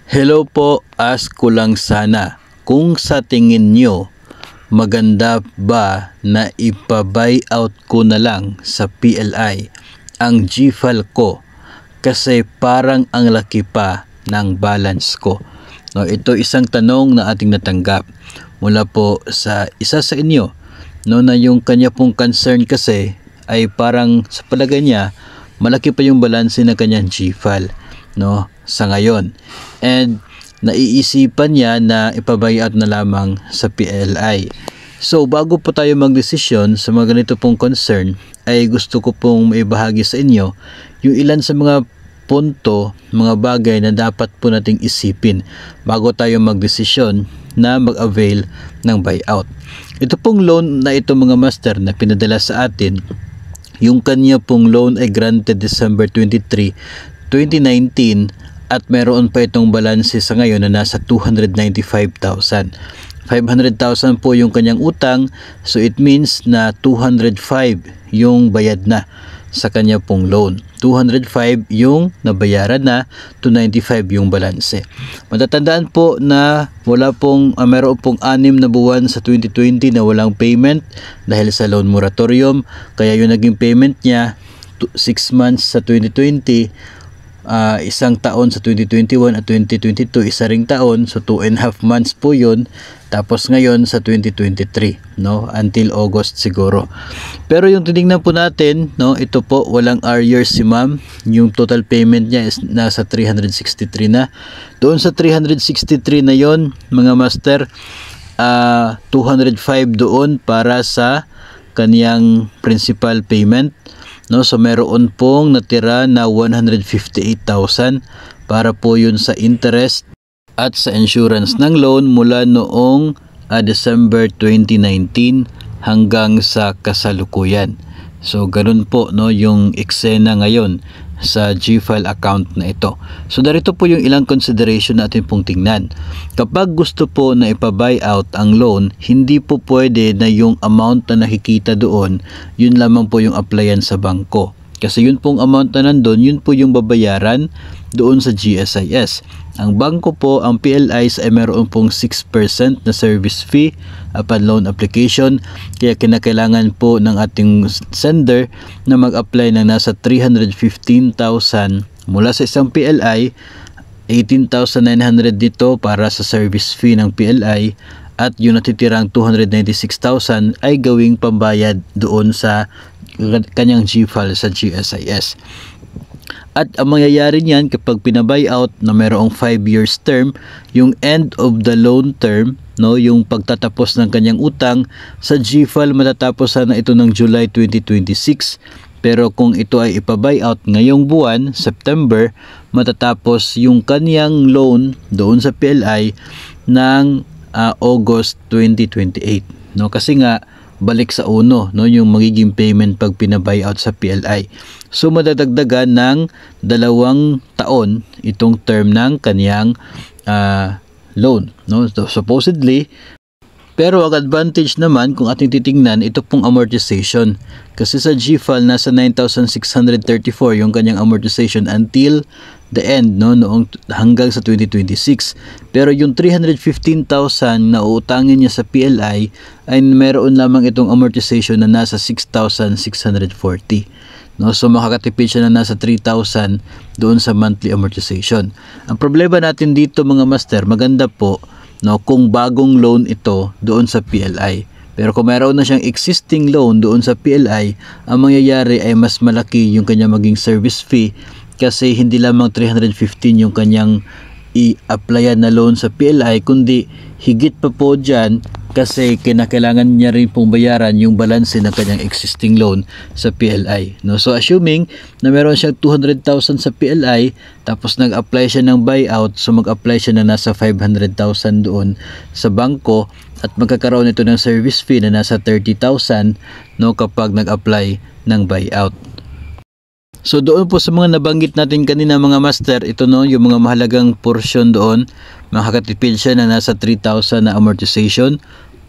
Hello po, ask ko lang sana kung sa tingin nyo maganda ba na ipa-buyout ko na lang sa PLI ang GFAL ko kasi parang ang laki pa ng balance ko. No, ito isang tanong na ating natanggap mula po sa isa sa inyo, no, na yung kanya pong concern kasi ay parang sa palagay niya malaki pa yung balanse ng kanyang GFAL, no, sa ngayon. And naiisipan niya na ipa-buyout na lamang sa PLI. So bago po tayo magdesisyon sa mga ganito pong concern, ay gusto ko pong maibahagi sa inyo yung ilan sa mga punto, mga bagay na dapat po nating isipin bago tayo magdesisyon na mag-avail ng buyout. Ito pong loan na ito mga master na pinadala sa atin, yung kanya pong loan ay granted December 23, 2019 at meron pa itong balanse sa ngayon na nasa 295,000. 500,000 po yung kanyang utang, so it means na 205 yung bayad na sa kanya pong loan. 205 yung nabayaran na, 295 yung balanse. Matatandaan po na meron pong 6 na buwan sa 2020 na walang payment dahil sa loan moratorium, kaya yung naging payment niya 6 months sa 2020, isang taon sa 2021 at 2022, isa ring taon, so 2.5 months po yun. Tapos ngayon sa 2023, no, until August siguro. Pero yung tinignan po natin, no, ito po walang arrears si ma'am. Yung total payment niya is nasa 363 na. Doon sa 363 na yon mga master, 205 doon para sa kaniyang principal payment, no, so meron pong natira na 158,000 para po yun sa interest at sa insurance ng loan mula noong December 2019 hanggang sa kasalukuyan. So ganun po, no, yung eksena ngayon sa GFAL account na ito. So darito po yung ilang consideration natin pong tingnan. Kapag gusto po na ipa-buyout ang loan, hindi po pwede na yung amount na nakikita doon, yun lamang po yung applyan sa bangko. Kasi yun pong amount na nandun, yun po yung babayaran doon sa GSIS. Ang bangko po, ang PLIs ay meron pong 6% na service fee upon loan application. Kaya kinakailangan po ng ating sender na mag-apply ng nasa 315,000 mula sa isang PLI, 18,900 dito para sa service fee ng PLI, at yung natitirang 296,000 ay gawing pambayad doon sa kanyang GFAL sa GSIS. At ang mangyayari niyan kapag pina-buyout na mayroong 5 years term, yung end of the loan term, no, yung pagtatapos ng kanyang utang sa GFAL, matatapos sana ito ng July 2026. Pero kung ito ay ipa-buyout ngayong buwan, September, matatapos yung kanyang loan doon sa PLI ng August 2028. No, kasi nga balik sa uno, no, yung magiging payment pag pina-buyout sa PLI. So madadagdagan ng 2 taon itong term ng kaniyang loan, no, so, supposedly. Pero ang advantage naman kung ating titingnan, ito pong amortization. Kasi sa GFAL nasa 9,634 yung kanyang amortization until the end, no, noong hanggang sa 2026. Pero yung 315,000 na uutangin niya sa PLI ay meron lamang itong amortization na nasa 6,640. No, so makakatipid siya na nasa 3,000 doon sa monthly amortization. Ang problema natin dito mga master, maganda po, no, kung bagong loan ito doon sa PLI. Pero kung mayroon na siyang existing loan doon sa PLI, ang mangyayari ay mas malaki yung kanya maging service fee kasi hindi lamang 315 yung kanyang i-applyan na loan sa PLI, kundi higit pa po dyan kasi kinakailangan niya rin pong bayaran yung balanse ng kanyang existing loan sa PLI. No? So assuming na meron siyang 200,000 sa PLI tapos nag-apply siya ng buyout, so mag-apply siya na nasa 500,000 doon sa bangko at magkakaroon ito ng service fee na nasa 30,000, no, kapag nag-apply ng buyout. So doon po sa mga nabanggit natin kanina mga master, ito, no, yung mga mahalagang portion doon, makakatipid siya na nasa 3,000 na amortization.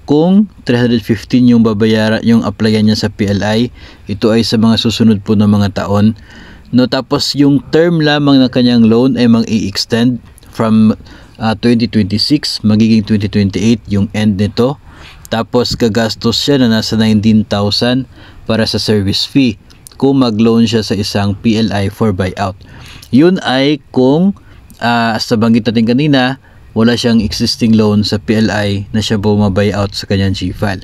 Kung 315 yung babayaran, yung applyan niya sa PLI, ito ay sa mga susunod po na mga taon. No, tapos yung term lamang ng kanyang loan ay mag-i-extend from 2026 magiging 2028 yung end nito. Tapos gagastos siya na nasa 19,000 para sa service fee kung mag-loan siya sa isang PLI for buyout. Yun ay kung sa banggit natin kanina, wala siyang existing loan sa PLI na siya bumabuyout sa kanyang GFAL.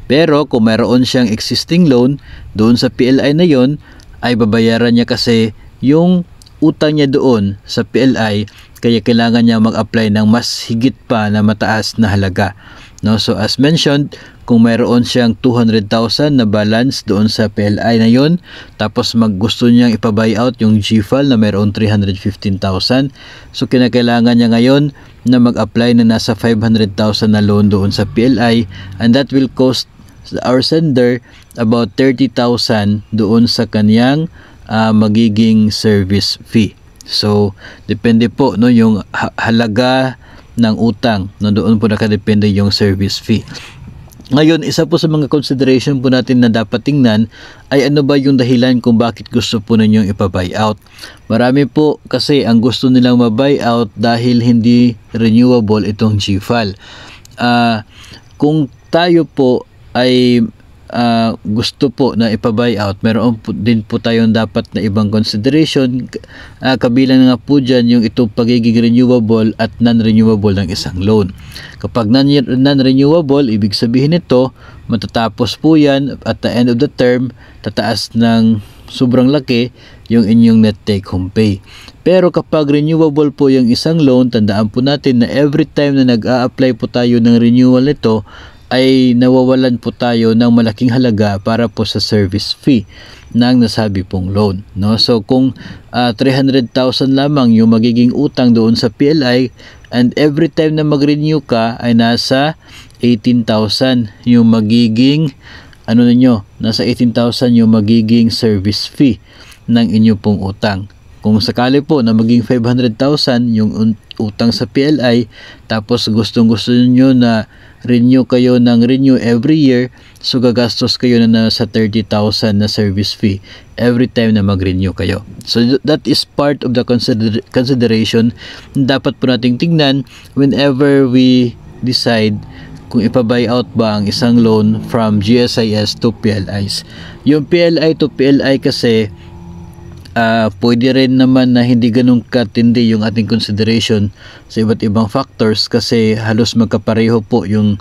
Pero kung mayroon siyang existing loan doon sa PLI na yon, ay babayaran niya kasi yung utang niya doon sa PLI, kaya kailangan niya mag-apply ng mas higit pa na mataas na halaga. No, so as mentioned, kung mayroon siyang 200,000 na balance doon sa PLI na yon, tapos gusto niyang ipa-buyout yung GFAL na mayroon 315,000, so kinakailangan niya ngayon na mag-apply na nasa 500,000 na loan doon sa PLI, and that will cost our sender about 30,000 doon sa kanyang magiging service fee. So depende po no yung halaga ng utang, no, doon po nakadepende yung service fee. Ngayon, isa po sa mga consideration po natin na dapat tingnan ay ano ba yung dahilan kung bakit gusto po ninyong ipa-buyout. Marami po kasi ang gusto nilang ma-buyout dahil hindi renewable itong GFAL. Kung tayo po ay gusto po na ipa-buyout, meron din po tayong dapat na ibang consideration, kabilang nga po dyan yung itong pagiging renewable at non-renewable ng isang loan. Kapag non-renewable, ibig sabihin nito, matatapos po yan at the end of the term, tataas ng sobrang laki yung inyong net take home pay. Pero kapag renewable po yung isang loan, tandaan po natin na every time na nag-a-apply po tayo ng renewal nito, ay nawawalan po tayo ng malaking halaga para po sa service fee ng nasabi pong loan. No? So kung 300,000 lamang yung magiging utang doon sa PLI, and every time na mag-renew ka ay nasa 18,000 yung magiging nasa 18,000 yung magiging service fee ng inyo pong utang. Kung sakali po na maging 500,000 yung utang sa PLI, tapos gustong-gusto niyo na renew kayo ng renew every year, so gagastos kayo na nasa 30,000 na service fee every time na mag-renew kayo. So that is part of the consideration na dapat po nating tingnan whenever we decide kung ipa-buyout ba ang isang loan from GSIS to PLIs. Yung PLI to PLI kasi pwede rin naman na hindi ganun katindi yung ating consideration sa iba't ibang factors kasi halos magkapareho po yung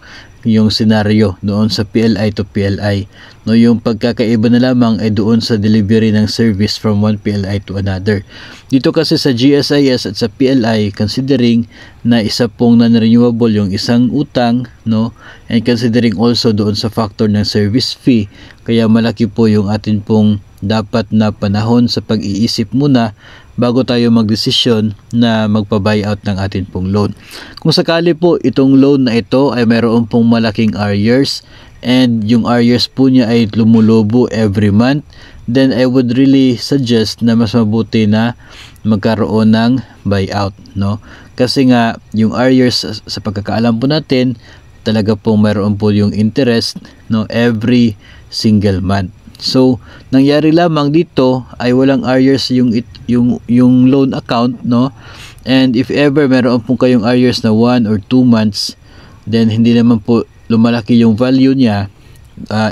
scenario doon sa PLI to PLI. No, yung pagkakaiba na lamang ay doon sa delivery ng service from one PLI to another. Dito kasi sa GSIS at sa PLI, considering na isa pong non-renewable yung isang utang, no, and considering also doon sa factor ng service fee, kaya malaki po yung atin pong dapat na panahon sa pag-iisip muna bago tayo magdesisyon na magpa-buyout ng atin pong loan. Kung sakali po itong loan na ito ay mayroon pong malaking arrears and yung arrears po niya ay lumulobo every month, then I would really suggest na mas mabuti na magkaroon ng buyout, no? Kasi nga yung arrears sa pagkakaalam po natin, talaga pong mayroon po yung interest, no, every single month. So, nangyari lamang dito ay walang arrears yung loan account, no? And if ever meron po kayong arrears na 1 or 2 months, then hindi naman po lumalaki yung value niya,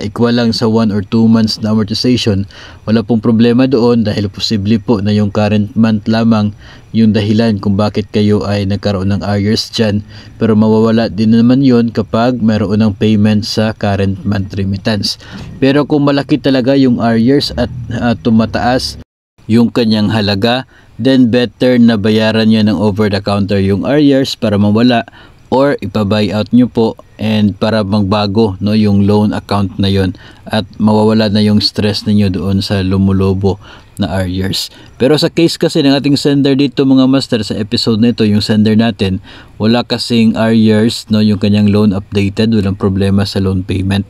equal lang sa 1 or 2 months na amortization, wala pong problema doon dahil posible po na yung current month lamang yung dahilan kung bakit kayo ay nagkaroon ng arrears dyan. Pero mawawala din naman yun kapag mayroon ng payment sa current month remittance. Pero kung malaki talaga yung arrears at tumataas yung kanyang halaga, then better na bayaran niya ng over the counter yung arrears para mawala, or ipa-buyout nyo po and para magbago, no, yung loan account na yon at mawawala na yung stress ninyo doon sa lumulobo na arrears. Pero sa case kasi ng ating sender dito mga master, sa episode na ito, yung sender natin wala kasing arrears, no, yung kanyang loan updated, walang problema sa loan payment.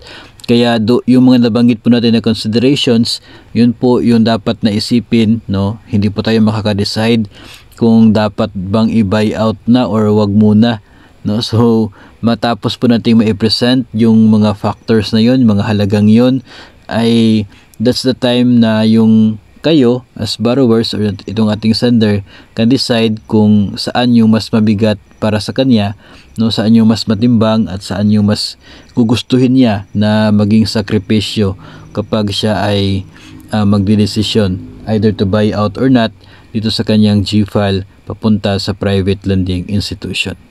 Kaya yung mga nabanggit po natin na considerations, yun po yung dapat na isipin, no. Hindi po tayo makaka-decide kung dapat bang i-buyout na or wag muna, no. So matapos po natin ma-present yung mga factors na yon, mga halagang yon, ay that's the time na yung kayo as borrowers or itong ating sender can decide kung saan yung mas mabigat para sa kanya, no, saan yung mas matimbang at saan yung mas gugustuhin niya na maging sakripisyo kapag siya ay magdedesisyon either to buy out or not dito sa kanyang GFAL papunta sa private lending institution.